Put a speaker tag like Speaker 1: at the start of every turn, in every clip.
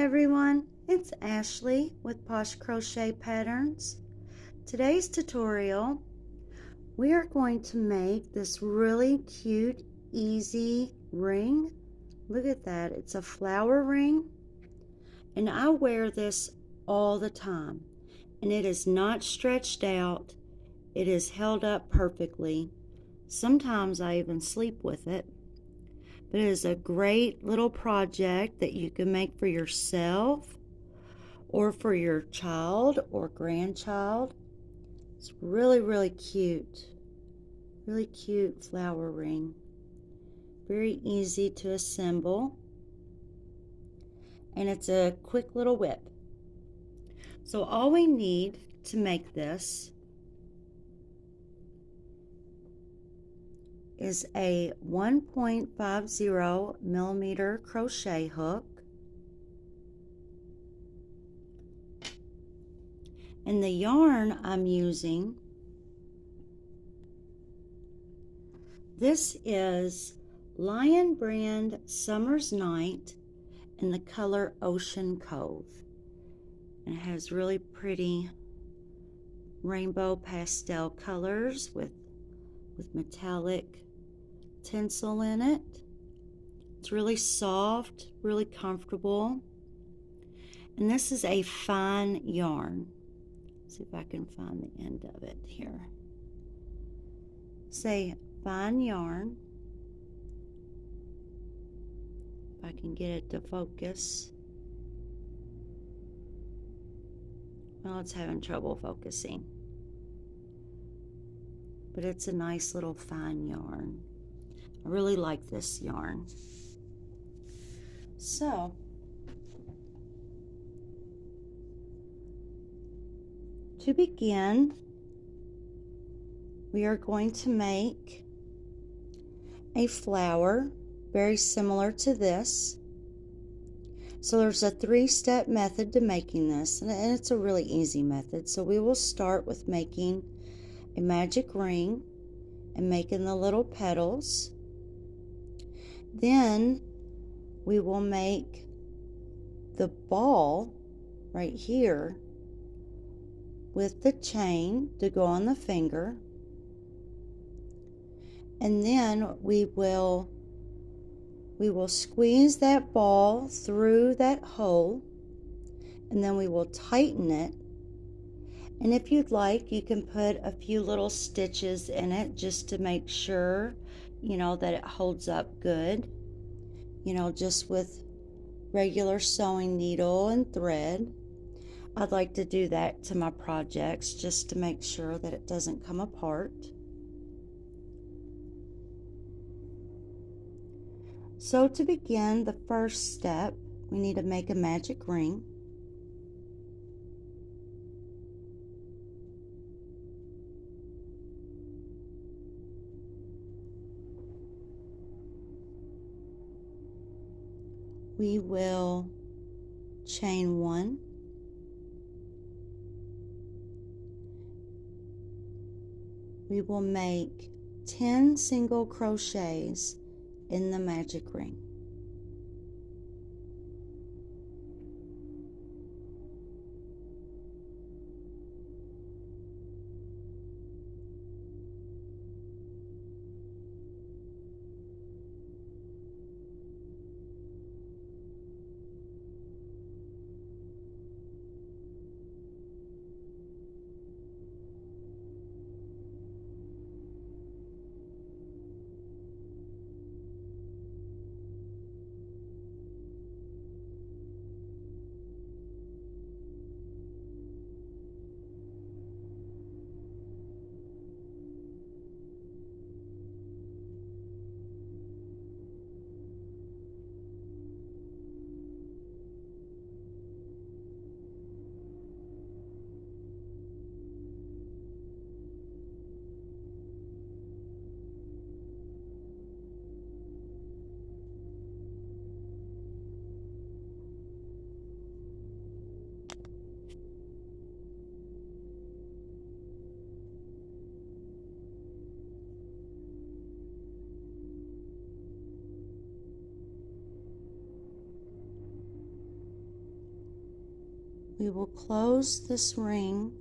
Speaker 1: everyone, it's Ashley with Posh Crochet Patterns. Today's tutorial, we are going to make this really cute, easy ring. Look at that, it's a flower ring, and I wear this all the time, and it is not stretched out. It is held up perfectly. Sometimes I even sleep with it. But it is a great little project that you can make for yourself or for your child or grandchild. It's really, really cute. Really cute flower ring. Very easy to assemble. And it's a quick little whip. So all we need to make this is a 1.50 millimeter crochet hook. And the yarn I'm using, this is Lion Brand Summer's Night in the color Ocean Cove. And it has really pretty rainbow pastel colors with metallic tinsel in it. It's really soft, really comfortable. And this is a fine yarn. Let's see if I can find the end of it here. Say fine yarn. If I can get it to focus. Well, it's having trouble focusing. But it's a nice little fine yarn. I really like this yarn. So, to begin, we are going to make a flower very similar to this. So there's a 3-step method to making this, and it's a really easy method. So we will start with making a magic ring and making the little petals. Then we will make the ball right here with the chain to go on the finger, and then we will squeeze that ball through that hole, and then we will tighten it. And if you'd like, you can put a few little stitches in it just to make sure, that it holds up good, just with regular sewing needle and thread. I'd like to do that to my projects just to make sure that it doesn't come apart. So to begin the first step, we need to make a magic ring. We will chain 1, we will make 10 single crochets in the magic ring. we will close this ring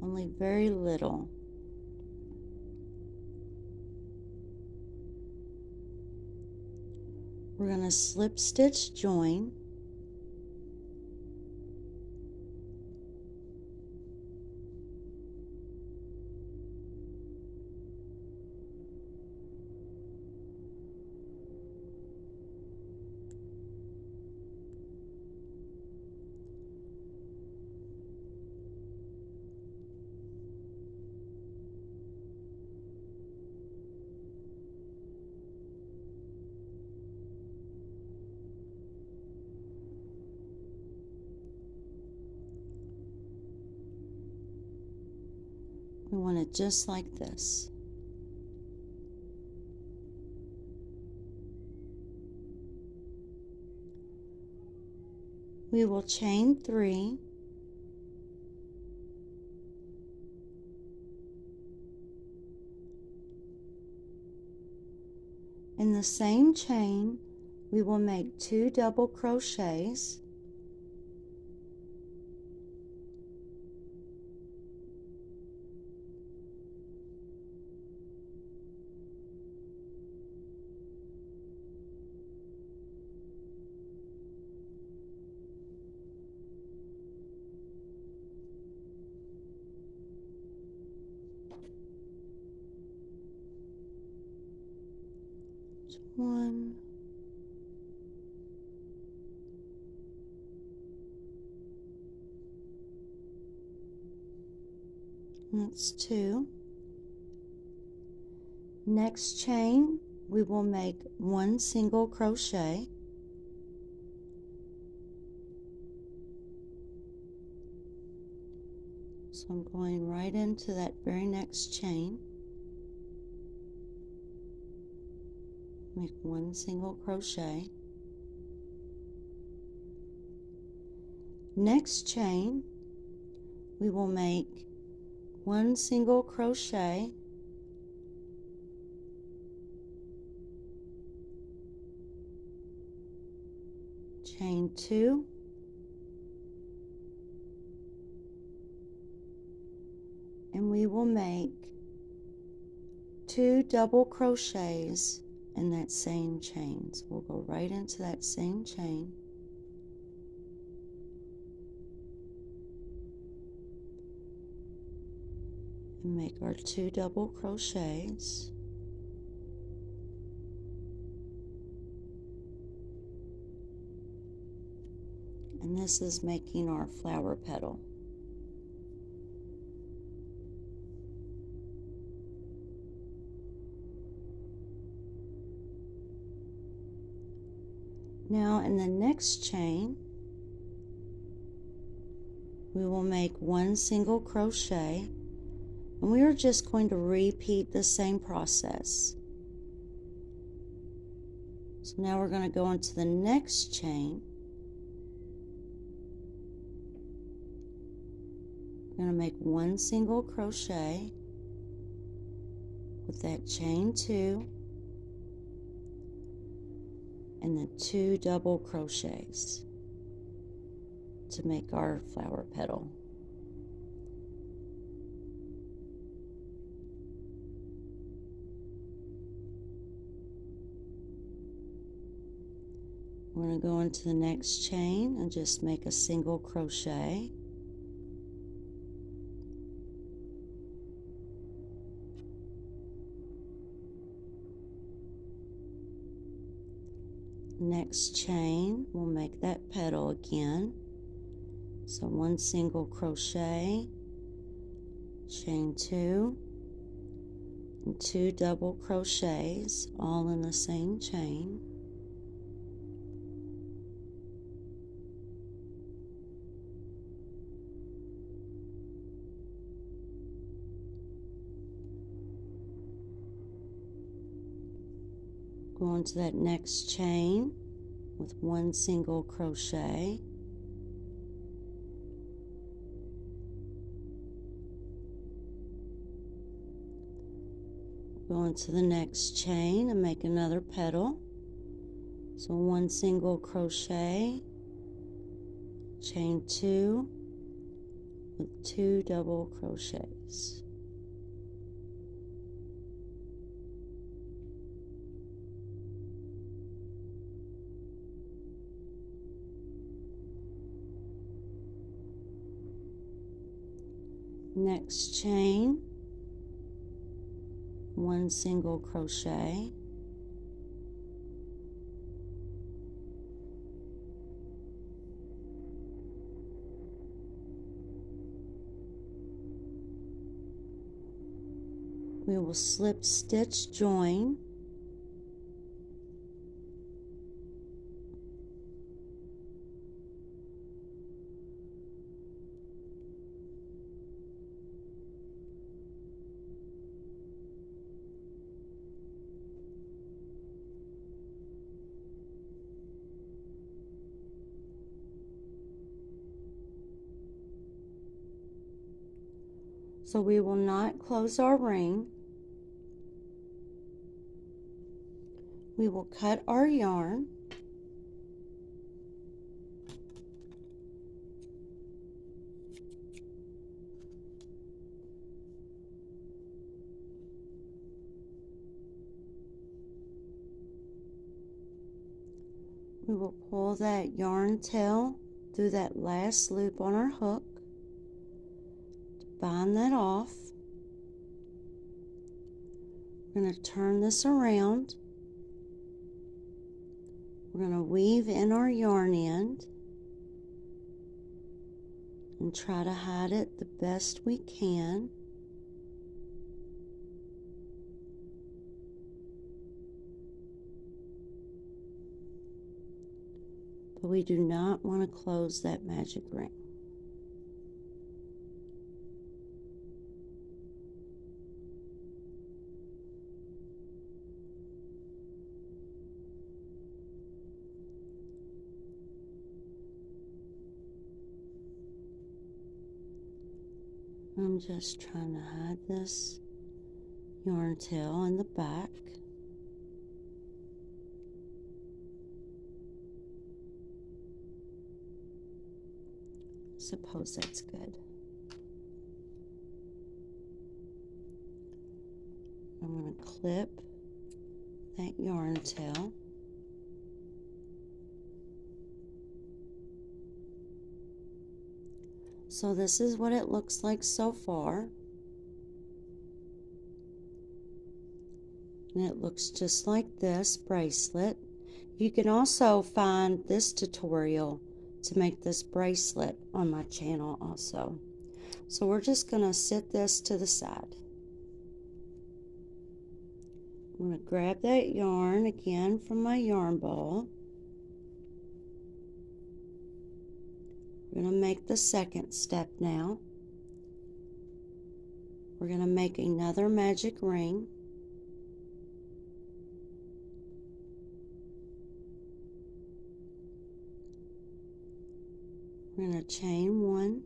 Speaker 1: only very little. We're going to slip stitch join. We want it just like this. We will chain 3, in the same chain we will make 2 double crochets, one, that's 2. Next chain we will make 1 single crochet, so I'm going right into that very next chain, make 1 single crochet. Next chain we will make 1 single crochet, chain 2, and we will make 2 double crochets in that same chain. So we'll go right into that same chain, and make our 2 double crochets. And this is making our flower petal. Now in the next chain we will make 1 single crochet, and we are just going to repeat the same process. So now we're going to go into the next chain. We're going to make 1 single crochet with that chain 2 and the 2 double crochets to make our flower petal. We're going to go into the next chain and just make a single crochet. Next chain, we'll make that petal again. So 1 single crochet, chain 2, and 2 double crochets, all in the same chain. Go into that next chain with 1 single crochet, go into the next chain and make another petal. So 1 single crochet, chain 2 with 2 double crochets. Next chain, 1 single crochet, we will slip stitch join, so we will not close our ring. We will cut our yarn, we will pull that yarn tail through that last loop on our hook, bind that off. We're going to turn this around. We're going to weave in our yarn end and try to hide it the best we can. But we do not want to close that magic ring. I'm just trying to hide this yarn tail in the back. Suppose that's good. I'm going to clip that yarn tail. So this is what it looks like so far. And it looks just like this bracelet. You can also find this tutorial to make this bracelet on my channel also. So we're just going to set this to the side. I'm going to grab that yarn again from my yarn ball. We're going to make the second step now. We're going to make another magic ring. We're going to chain 1.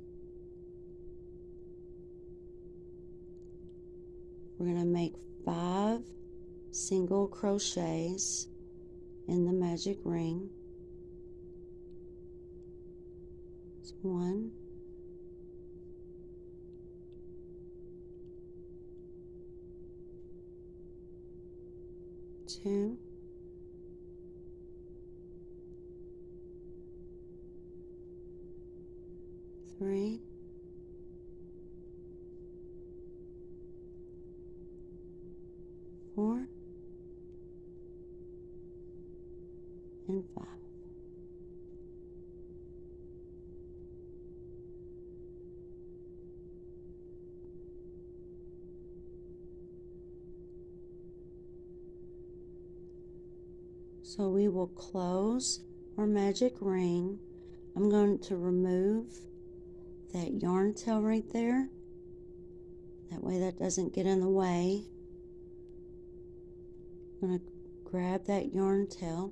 Speaker 1: We're going to make 5 single crochets in the magic ring. It's 1, 2, 3, 4, and 5. So we will close our magic ring. I'm going to remove that yarn tail right there. That way that doesn't get in the way. I'm going to grab that yarn tail.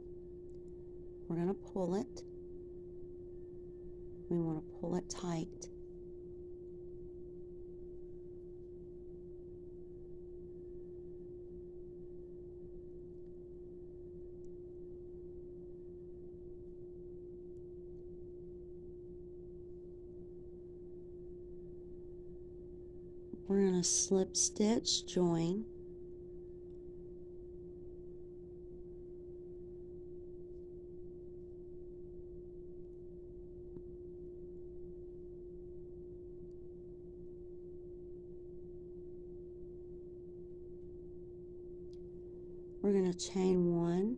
Speaker 1: We're going to pull it. We want to pull it tight. We're going to slip stitch join. We're going to chain one.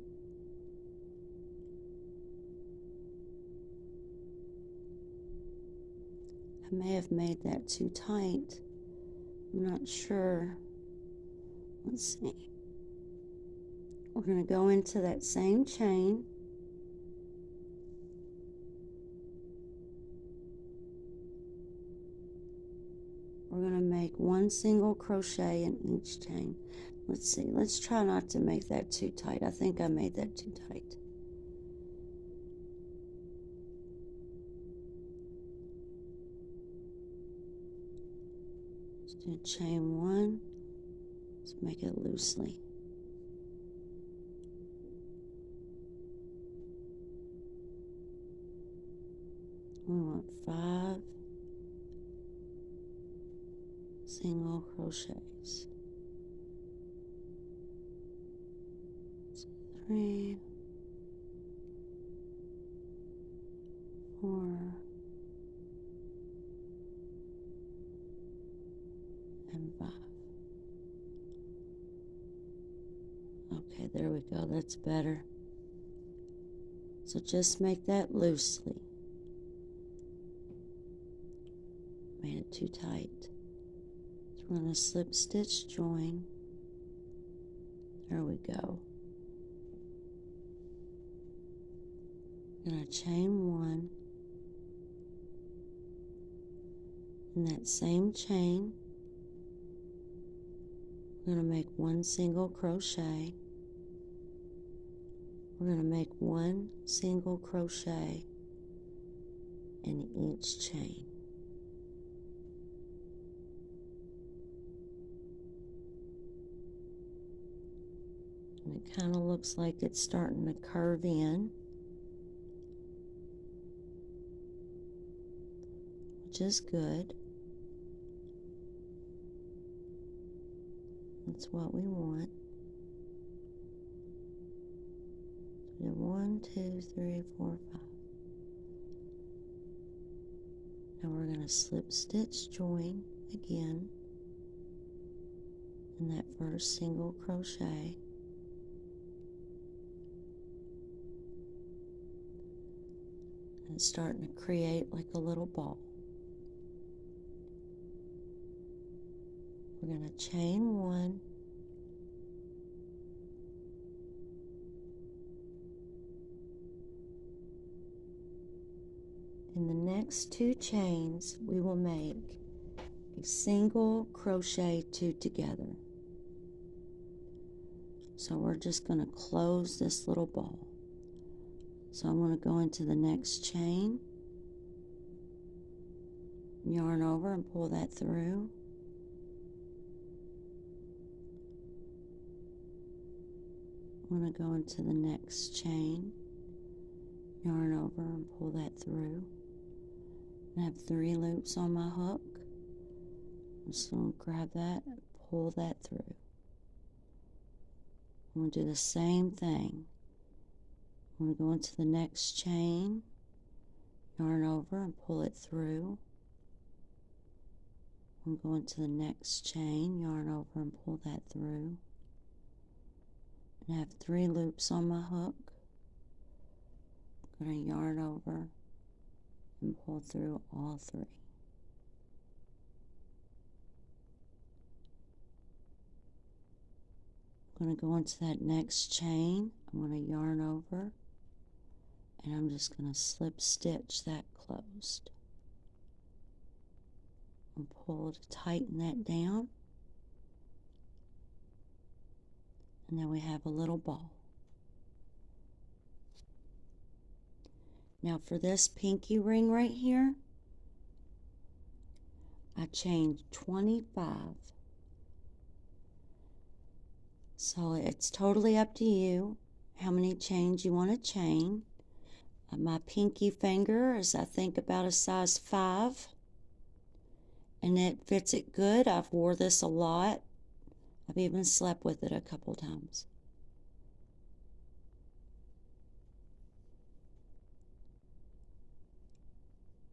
Speaker 1: I may have made that too tight. I'm not sure. Let's see. We're going to go into that same chain. We're going to make one single crochet in each chain. Let's see. Let's try not to make that too tight. I think I made that too tight. Let's do chain one. Let's make it loosely. We want 5 single crochets. 3, 4, and 5. Okay, there we go. That's better. So just make that loosely. Made it too tight. So we're going to slip stitch join. There we go. We're going to chain one. In that same chain, we're going to make one single crochet. We're going to make one single crochet in each chain. And it kind of looks like it's starting to curve in, which is good. That's what we want. So 1, 2, 3, 4, 5. Now we're going to slip stitch join again in that first single crochet. And it's starting to create like a little ball. We're going to chain one. In the next 2 chains, we will make a single crochet 2 together. So we're just going to close this little ball. So I'm going to go into the next chain, yarn over and pull that through. I'm going to go into the next chain, yarn over and pull that through. I have 3 loops on my hook. I'm just going to grab that and pull that through. I'm going to do the same thing. I'm going to go into the next chain, yarn over and pull it through. I'm going to the next chain, yarn over and pull that through. And I have 3 loops on my hook. I'm going to yarn over and pull through all 3. I'm going to go into that next chain. I'm going to yarn over and I'm just going to slip stitch that closed and pull to tighten that down. And then we have a little ball. Now for this pinky ring right here, I chained 25. So it's totally up to you how many chains you want to chain. My pinky finger is, I think, about a size 5. and it fits it good. I've wore this a lot. I've even slept with it a couple times.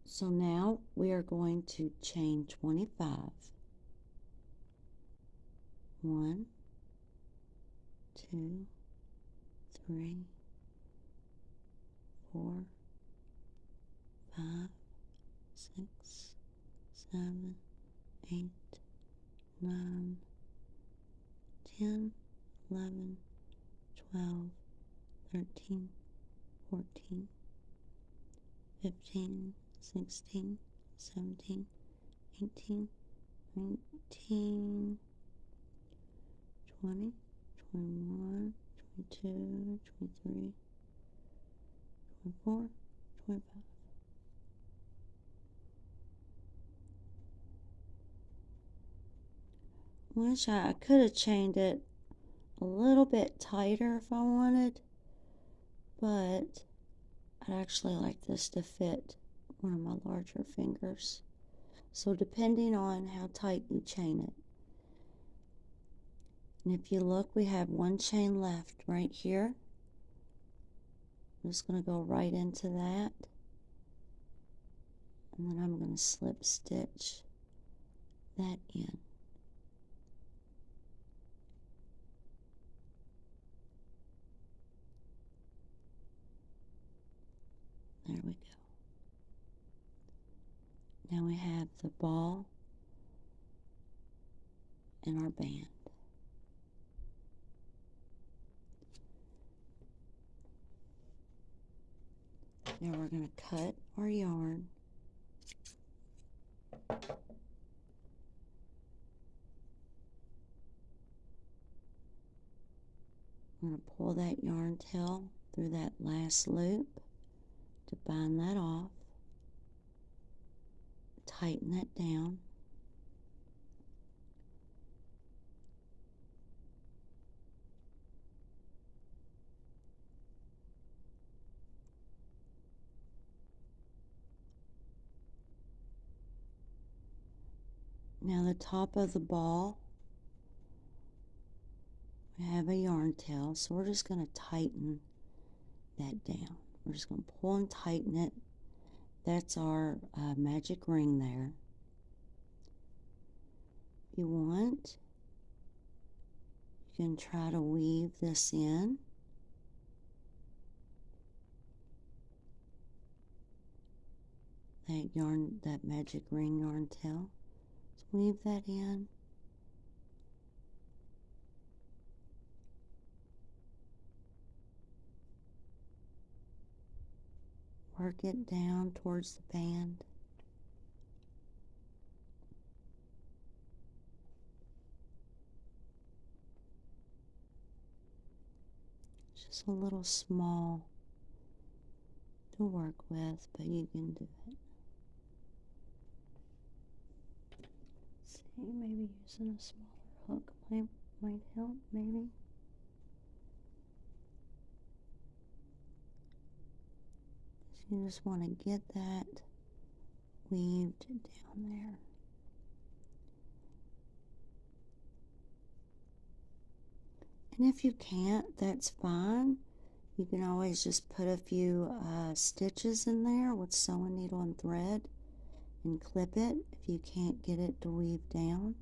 Speaker 1: So now we are going to chain 25. 1, 2, 3, 4, 5, 6, 7, 8, 9, 10, 11, 12, 13, 14, 15, 16, 17, 18, 19, 20, 21, 22, 23, 24, 25. Wish I could have chained it a little bit tighter if I wanted, but I'd actually like this to fit one of my larger fingers. So depending on how tight you chain it. And if you look, we have one chain left right here. I'm just going to go right into that. And then I'm going to slip stitch that in. There we go. Now we have the ball and our band. Now we're going to cut our yarn. I'm going to pull that yarn tail through that last loop to bind that off. Tighten that down. Now the top of the ball, we have a yarn tail, so we're just going to tighten that down. We're just going to pull and tighten it. That's our magic ring there. If you want, you can try to weave this in. That yarn, that magic ring yarn tail. Just weave that in. Work it down towards the band. It's just a little small to work with, but you can do it. See, maybe using a smaller hook might help, maybe. So you just want to get that weaved down there. And if you can't, that's fine. You can always just put a few stitches in there with sewing needle and thread and clip it if you can't get it to weave down.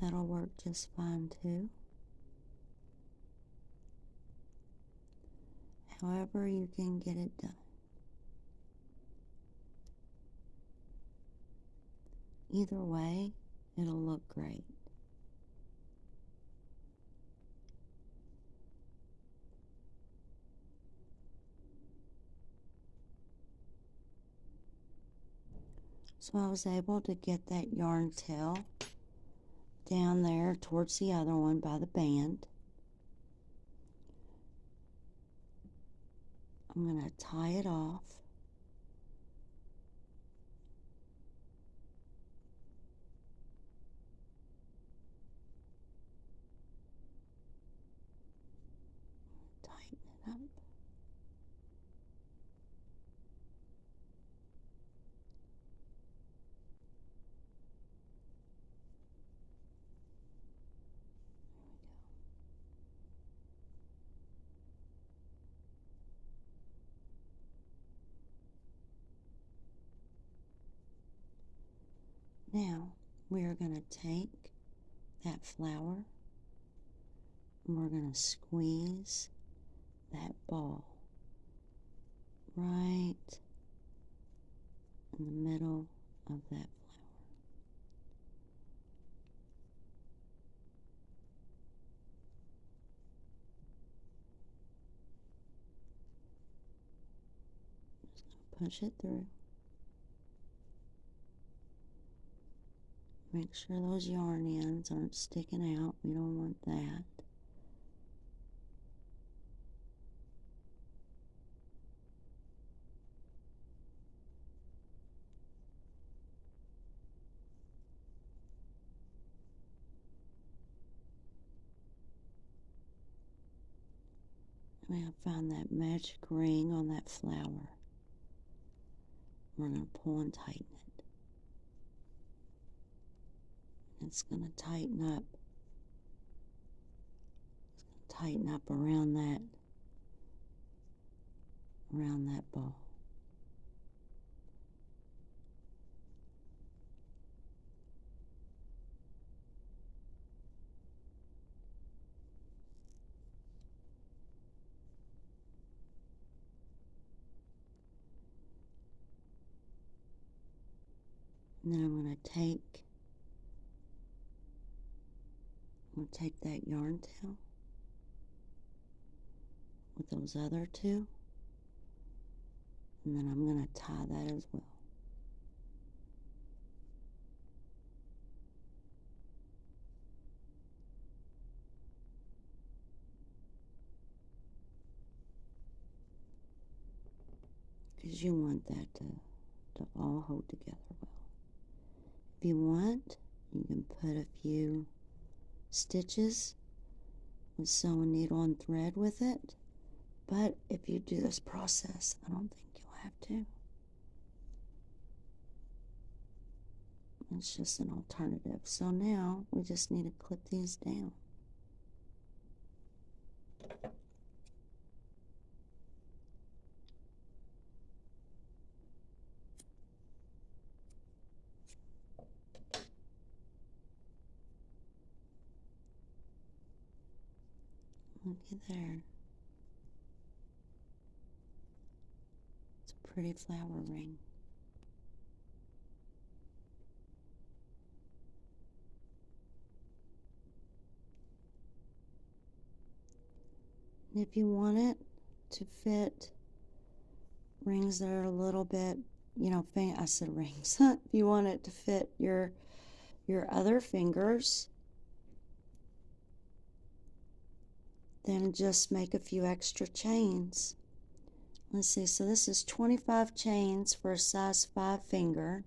Speaker 1: That'll work just fine too. However you can get it done. Either way, it'll look great. So I was able to get that yarn tail down there towards the other one by the band. I'm going to tie it off. Tighten it up. Now we are going to take that flower and we're going to squeeze that ball right in the middle of that flower. Just going to push it through. Make sure those yarn ends aren't sticking out. We don't want that. We have found that magic ring on that flower. We're going to pull and tighten it. It's going to tighten up. It's going to tighten up around that ball. And then I'm going to take that yarn tail with those other two, and then I'm going to tie that as well. Because you want that to all hold together well. If you want, you can put a few stitches with sewing needle and thread with it, but if you do this process, I don't think you'll have to. It's just an alternative. So now we just need to clip these down. Looky there. It's a pretty flower ring. And if you want it to fit rings that are a little bit, I said rings. If you want it to fit your other fingers, then just make a few extra chains. Let's see, so this is 25 chains for a size 5 finger.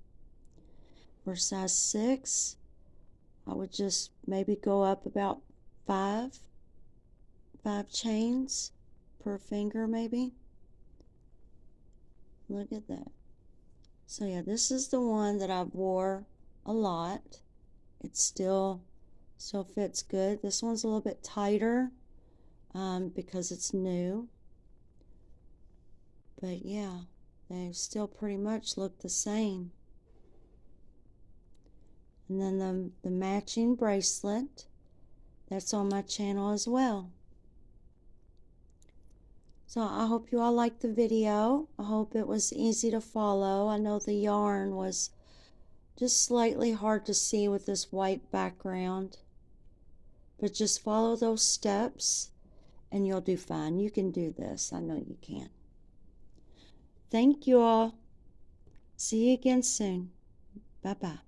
Speaker 1: For size 6, I would just maybe go up about 5 chains per finger maybe. Look at that. So yeah, this is the one that I wore a lot. It still fits good. This one's a little bit tighter because it's new. But yeah, they still pretty much look the same. And then the matching bracelet, that's on my channel as well. So I hope you all liked the video. I hope it was easy to follow. I know the yarn was just slightly hard to see with this white background. But just follow those steps and you'll do fine. You can do this. I know you can. Thank you all. See you again soon. Bye-bye.